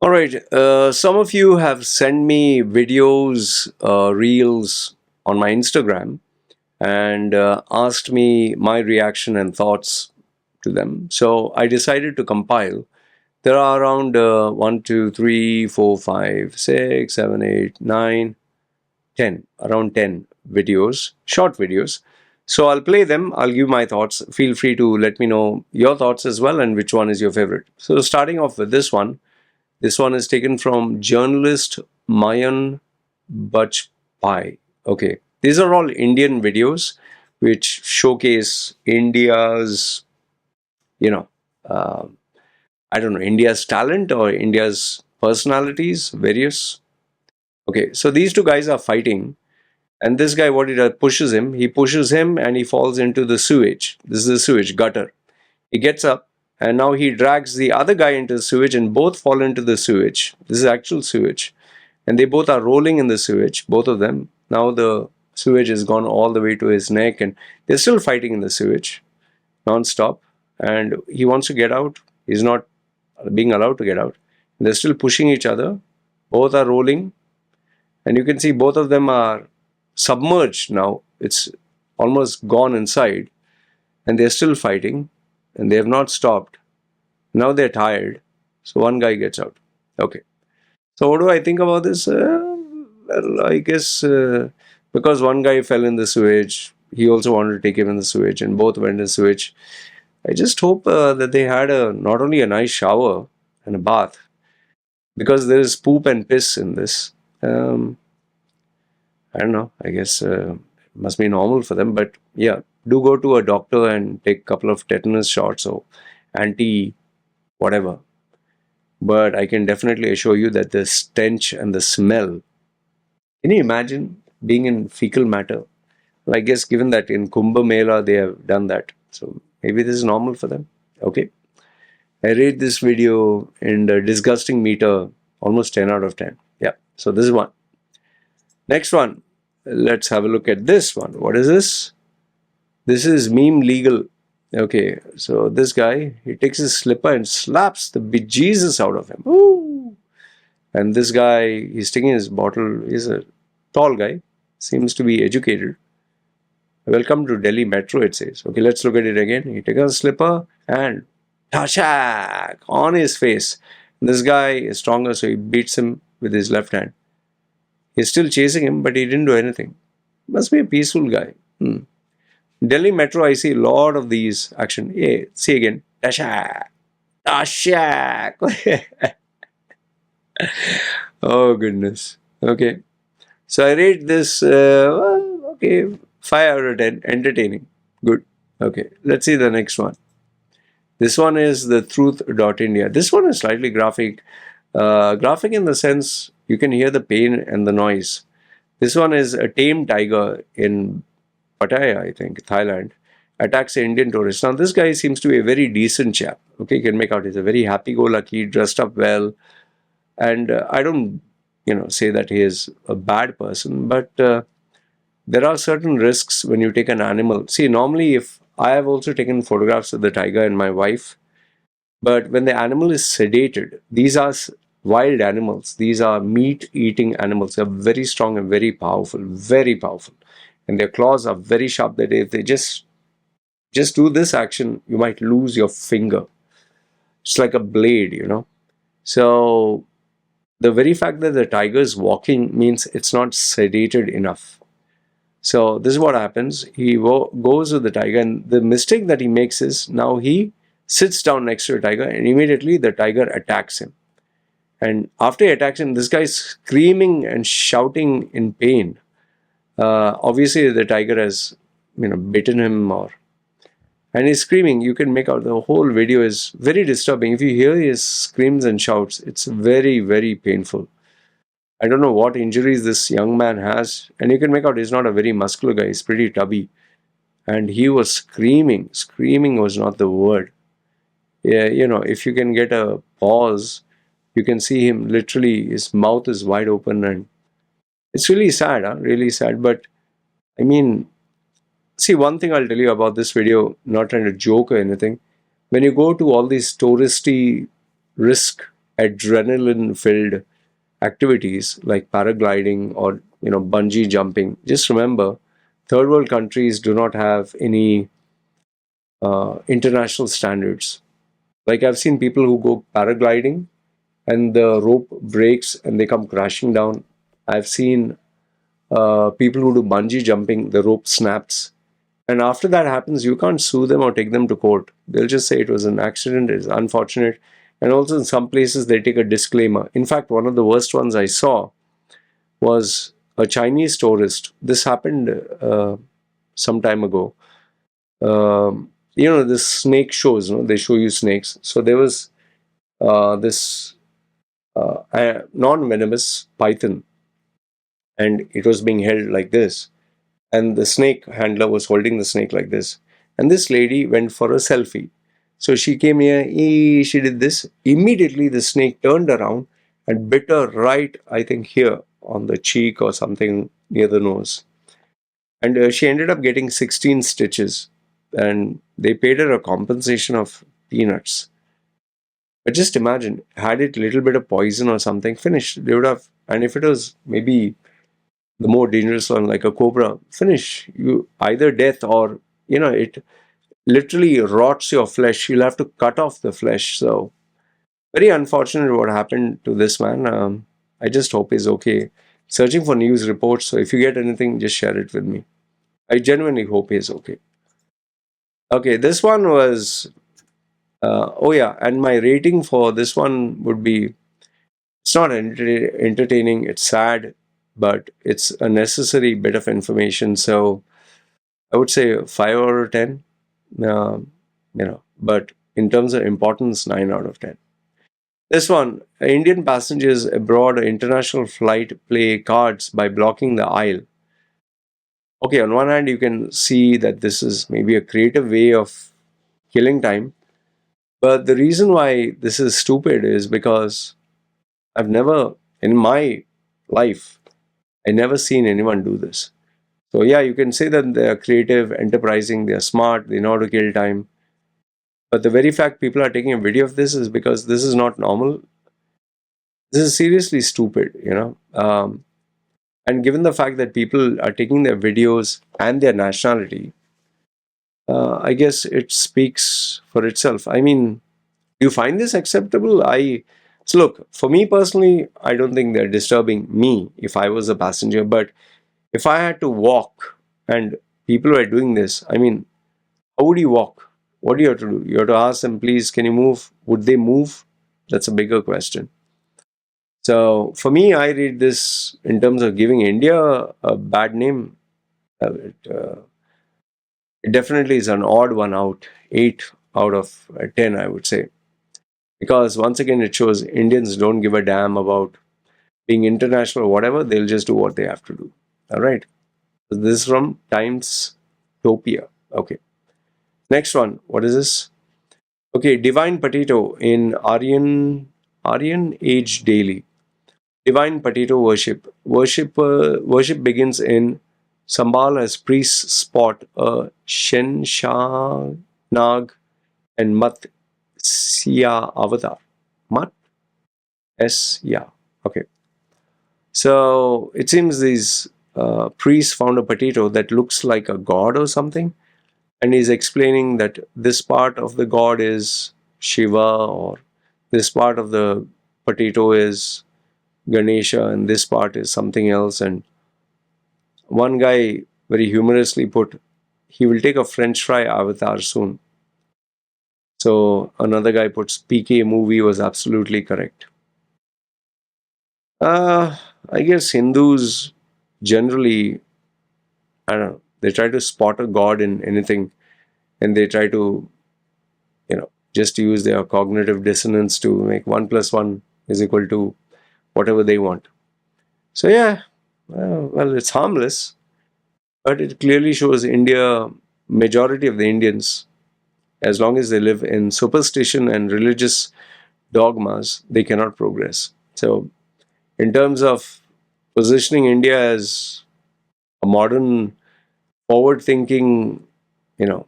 All right. Some of you have sent me videos, reels on my Instagram and asked me my reaction and thoughts to them. So I decided to compile. There are around 1, 2, 3, 4, 5, 6, 7, 8, 9, 10, around 10 videos, short videos. So I'll play them. I'll give my thoughts. Feel free to let me know your thoughts as well and which one is your favorite. So starting off with this one. This one is taken from journalist Mayan Bajpai. Okay, these are all Indian videos which showcase India's, you know, uh, I don't know, India's talent or India's personalities, various. Okay, so these two guys are fighting, and this guy, what he does, pushes him. He pushes him, and he falls into the sewage. This is the sewage gutter. He gets up, and now he drags the other guy into the sewage, and both fall into the sewage. This is actual sewage. And they both are rolling in the sewage, both of them. Now the sewage has gone all the way to his neck, and they're still fighting in the sewage non-stop. And he wants to get out. He's not being allowed to get out. They're still pushing each other. Both are rolling, and you can see both of them are submerged now. It's almost gone inside, and they're still fighting, and they have not stopped. Now they're tired, so one guy gets out. Okay. So what do I think about this? Well, I guess because one guy fell in the sewage, he also wanted to take him in the sewage, and both went in the sewage. I just hope that they had not only a nice shower and a bath, because there is poop and piss in this. I don't know. I guess it must be normal for them, but yeah, do go to a doctor and take a couple of tetanus shots or anti whatever. But I can definitely assure you that the stench and the smell. Can you imagine being in fecal matter? Well, I guess given that in Kumbh Mela they have done that, so maybe this is normal for them. Okay, I rate this video in the disgusting meter almost 10 out of 10. Yeah, so this is one. Next one, let's have a look at this one. What is this? This is meme legal. Okay, so this guy, he takes his slipper and slaps the bejesus out of him. Ooh. And this guy, he's taking his bottle. He's a tall guy, seems to be educated. Welcome to Delhi Metro, it says. Okay, let's look at it again. He takes a slipper and tashak on his face. And this guy is stronger, so he beats him with his left hand. He's still chasing him, but he didn't do anything. Must be a peaceful guy. Delhi Metro, I see a lot of these action. Yeah, see again. Tashak. Tashak. Oh, goodness. Okay. So I rate this, okay, 5 out of 10. Entertaining. Good. Okay. Let's see the next one. This one is the truth.india. This one is slightly graphic. Graphic in the sense you can hear the pain and the noise. This one is a tame tiger in Pattaya, I think, Thailand, attacks an Indian tourist. Now, this guy seems to be a very decent chap. Okay, you can make out he's a very happy-go-lucky, dressed up well. And I don't, say that he is a bad person, but there are certain risks when you take an animal. See, normally if I have also taken photographs of the tiger and my wife, but when the animal is sedated, these are wild animals. These are meat-eating animals. They're very strong and very powerful, and their claws are very sharp. That if they just do this action, you might lose your finger. It's like a blade. So the very fact that the tiger is walking means it's not sedated enough. So this is what happens. He goes with the tiger, and the mistake that he makes is now he sits down next to a tiger, and immediately the tiger attacks him. And after he attacks him, this guy is screaming and shouting in pain. Obviously, the tiger has, bitten him and he's screaming. You can make out the whole video is very disturbing. If you hear his screams and shouts, it's very, very painful. I don't know what injuries this young man has, and you can make out he's not a very muscular guy. He's pretty tubby, and he was screaming. Screaming was not the word. Yeah, if you can get a pause, you can see him literally. His mouth is wide open, and it's really sad, really sad. But I mean, see, one thing I'll tell you about this video, not trying to joke or anything. When you go to all these touristy risk adrenaline-filled activities like paragliding or bungee jumping, just remember, third world countries do not have any international standards. Like I've seen people who go paragliding and the rope breaks and they come crashing down. I've seen people who do bungee jumping, the rope snaps. And after that happens, you can't sue them or take them to court. They'll just say it was an accident, it's unfortunate. And also, in some places, they take a disclaimer. In fact, one of the worst ones I saw was a Chinese tourist. This happened some time ago. This snake shows, they show you snakes. So there was this non-venomous python, and it was being held like this. And the snake handler was holding the snake like this. And this lady went for a selfie. So she came here, she did this. Immediately, the snake turned around and bit her right, I think, here on the cheek or something near the nose. And she ended up getting 16 stitches. And they paid her a compensation of peanuts. But just imagine, had it a little bit of poison or something, finished. They would have, and if it was maybe the more dangerous one, like a cobra, finish. You either death or, it literally rots your flesh. You'll have to cut off the flesh. So, very unfortunate what happened to this man. I just hope he's okay. Searching for news reports. So, if you get anything, just share it with me. I genuinely hope he's okay. Okay, this one was, oh yeah, and my rating for this one would be, it's not entertaining, it's sad, but it's a necessary bit of information. So I would say 5 out of 10. But in terms of importance, 9 out of 10. This one, Indian passengers aboard an international flight play cards by blocking the aisle. Okay, on one hand, you can see that this is maybe a creative way of killing time. But the reason why this is stupid is because I've never, in my life, I never seen anyone do this. So yeah, you can say that they are creative, enterprising, they are smart, they know how to kill time. But the very fact people are taking a video of this is because this is not normal. This is seriously stupid. And given the fact that people are taking their videos and their nationality, I guess it speaks for itself. I mean, do you find this acceptable? So look, for me personally, I don't think they're disturbing me if I was a passenger. But if I had to walk and people were doing this, I mean, how would you walk? What do you have to do? You have to ask them, please, can you move? Would they move? That's a bigger question. So for me, I read this in terms of giving India a bad name. It definitely is an odd one out, 8 out of 10, I would say. Because once again, it shows Indians don't give a damn about being international or whatever. They'll just do what they have to do. All right. So this is from Times Topia. Okay. Next one. What is this? Okay. Divine Potato in Aryan Age Daily. Divine Potato Worship. Worship begins in Sambal as priests spot a Shenshanag and Matsya avatar. Mat? S? Yeah. Okay. So it seems these priests found a potato that looks like a god or something. And he's explaining that this part of the god is Shiva, or this part of the potato is Ganesha, and this part is something else. And one guy very humorously put, he will take a French fry avatar soon. So another guy puts, PK movie was absolutely correct. I guess Hindus generally, I don't know, they try to spot a god in anything, and they try to, just use their cognitive dissonance to make 1 plus 1 is equal to whatever they want. So yeah, well, it's harmless, but it clearly shows India, majority of the Indians, as long as they live in superstition and religious dogmas, they cannot progress. So in terms of positioning India as a modern, forward-thinking, you know,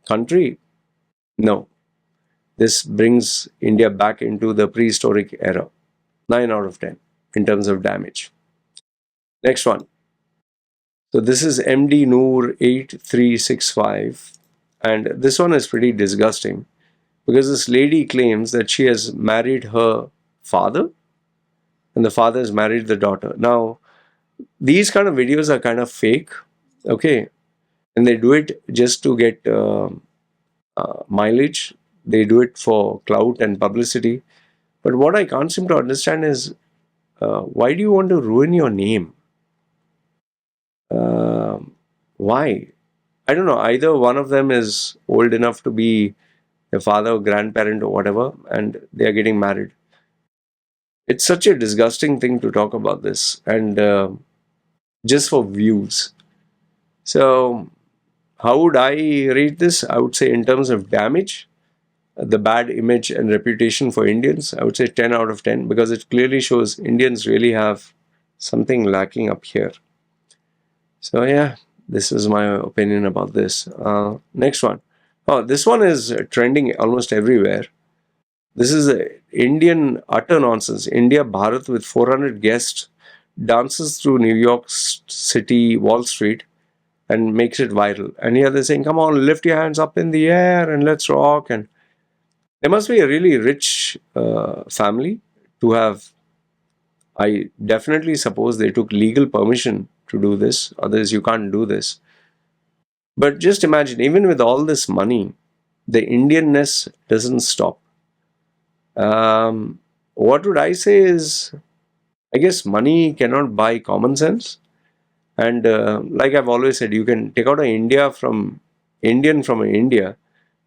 country, no. This brings India back into the prehistoric era. 9 out of 10 in terms of damage. Next one. So this is MD Noor 8365, and this one is pretty disgusting because this lady claims that she has married her father and the father has married the daughter. Now, these kind of videos are kind of fake, okay, and they do it just to get mileage. They do it for clout and publicity. But what I can't seem to understand is why do you want to ruin your name? Why? I don't know. Either one of them is old enough to be a father or grandparent or whatever, and they are getting married. It's such a disgusting thing to talk about this, and just for views. So, how would I rate this? I would say, in terms of damage, the bad image and reputation for Indians, I would say 10 out of 10 because it clearly shows Indians really have something lacking up here. So, yeah, this is my opinion about this. Next one. Oh, this one is trending almost everywhere. This is a Indian utter nonsense. India Bharat with 400 guests dances through New York City, Wall Street, and makes it viral. And here they're saying, come on, lift your hands up in the air and let's rock. And there must be a really rich family to have. I definitely suppose they took legal permission to do this. Otherwise, you can't do this. But just imagine, even with all this money, the Indianness doesn't stop. What would I say is, I guess money cannot buy common sense. And like I've always said, you can take out an Indian from an India,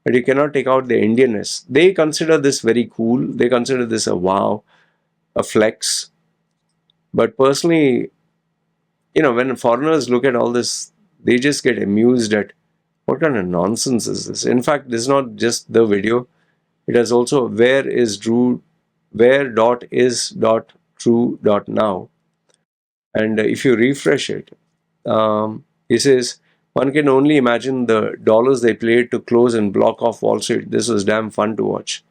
but you cannot take out the Indianness. They consider this very cool. They consider this a wow, a flex. But personally, when foreigners look at all this, they just get amused at what kind of nonsense is this. In fact, this is not just the video. It has also where dot is dot true dot now. And if you refresh it, it says, one can only imagine the dollars they played to close and block off Wall Street. This was damn fun to watch.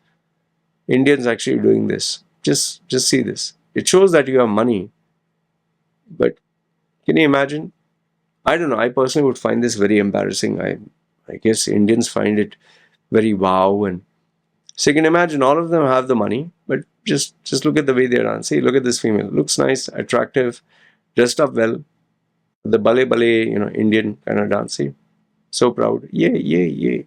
Indians actually doing this. Just see this. It shows that you have money. But can you imagine? I don't know. I personally would find this very embarrassing. I guess Indians find it very wow. And so you can imagine all of them have the money, but just look at the way they dance. See, look at this female. Looks nice, attractive, dressed up well. The ballet, Indian kind of dance. See? So proud. Yay, yay, yay.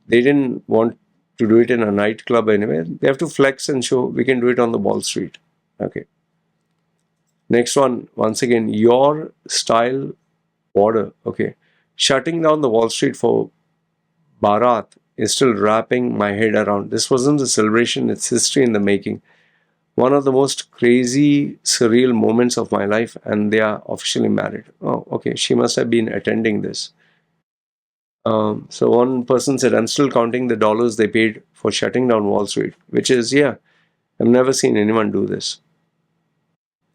They didn't want to do it in a nightclub anyway. They have to flex and show we can do it on the Wall Street. Okay. Next one, once again, your style order. Okay. Shutting down the Wall Street for Bharat is still wrapping my head around. This wasn't a celebration, it's history in the making. One of the most crazy, surreal moments of my life, and they are officially married. Oh, okay. She must have been attending this. So one person said, I'm still counting the dollars they paid for shutting down Wall Street, which is, yeah, I've never seen anyone do this.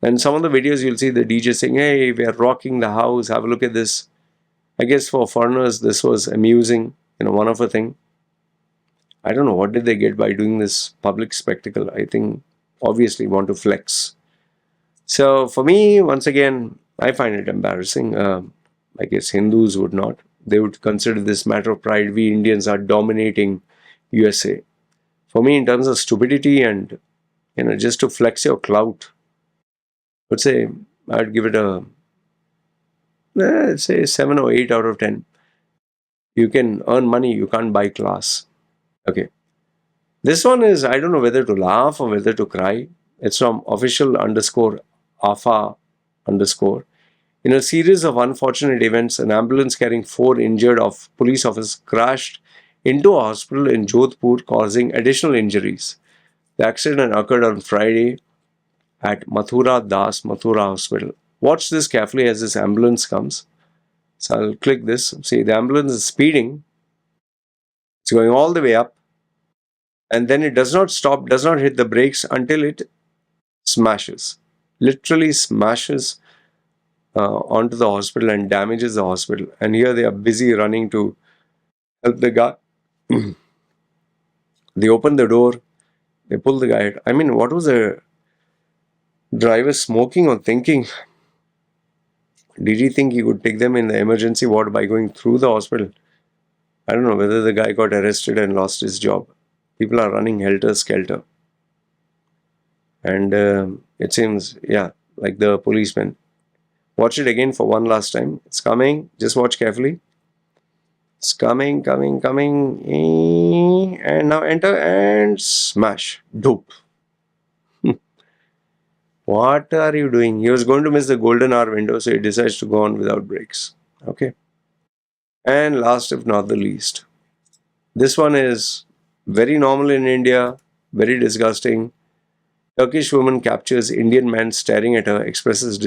And some of the videos you'll see the DJ saying, hey, we are rocking the house, have a look at this. I guess for foreigners, this was amusing, one of a thing. I don't know, what did they get by doing this public spectacle? I think, obviously, want to flex. So for me, once again, I find it embarrassing. I guess Hindus would not. They would consider this matter of pride. We Indians are dominating USA. For me, in terms of stupidity and, just to flex your clout, let's say I'd give it a, let's say 7 or 8 out of 10. You can earn money, you can't buy class. Okay. This one is, I don't know whether to laugh or whether to cry. It's from official_AFA_. In a series of unfortunate events, an ambulance carrying 4 injured police officers crashed into a hospital in Jodhpur, causing additional injuries. The accident occurred on Friday at Mathura Hospital. Watch this carefully as this ambulance comes. So I'll click this. See, the ambulance is speeding. It's going all the way up. And then it does not stop, does not hit the brakes until it smashes. Literally smashes onto the hospital and damages the hospital. And here they are busy running to help the guy. They open the door, they pull the guy out. I mean, what was the driver smoking or thinking? Did he think he could take them in the emergency ward by going through the hospital? I don't know whether the guy got arrested and lost his job. People are running helter skelter. And it seems, yeah, like the policeman. Watch it again for one last time. It's coming. Just watch carefully. It's coming, coming, coming. And now enter and smash. Doop. What are you doing? He was going to miss the golden hour window, so he decides to go on without brakes. Okay. And last, if not the least, this one is very normal in India, very disgusting. Turkish woman captures Indian man staring at her, expresses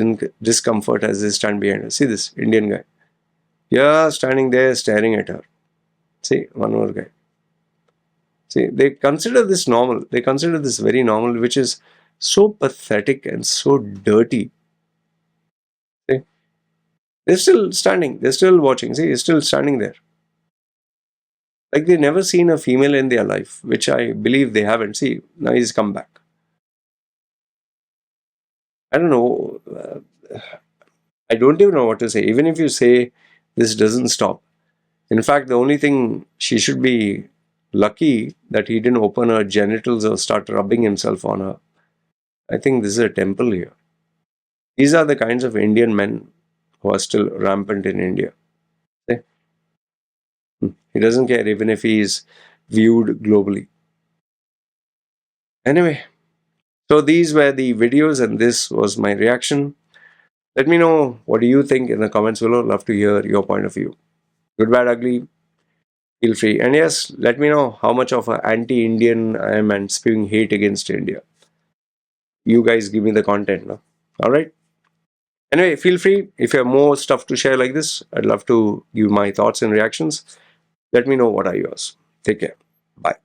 discomfort as they stand behind her. See this Indian guy. Yeah, standing there staring at her. See, one more guy. See, they consider this normal. They consider this very normal, which is so pathetic and so dirty. See, they're still standing. They're still watching. See, he's still standing there. Like they've never seen a female in their life, which I believe they haven't. See, now he's come back. I don't know. I don't even know what to say. Even if you say this doesn't stop. In fact, the only thing she should be lucky that he didn't open her genitals or start rubbing himself on her. I think this is a temple here. These are the kinds of Indian men who are still rampant in India. See? He doesn't care even if he is viewed globally. Anyway, so these were the videos and this was my reaction. Let me know what do you think in the comments below. Love to hear your point of view. Good, bad, ugly, feel free. And yes, let me know how much of an anti-Indian I am and spewing hate against India. You guys give me the content now. Alright? Anyway, feel free. If you have more stuff to share like this, I'd love to give my thoughts and reactions. Let me know what are yours. Take care. Bye.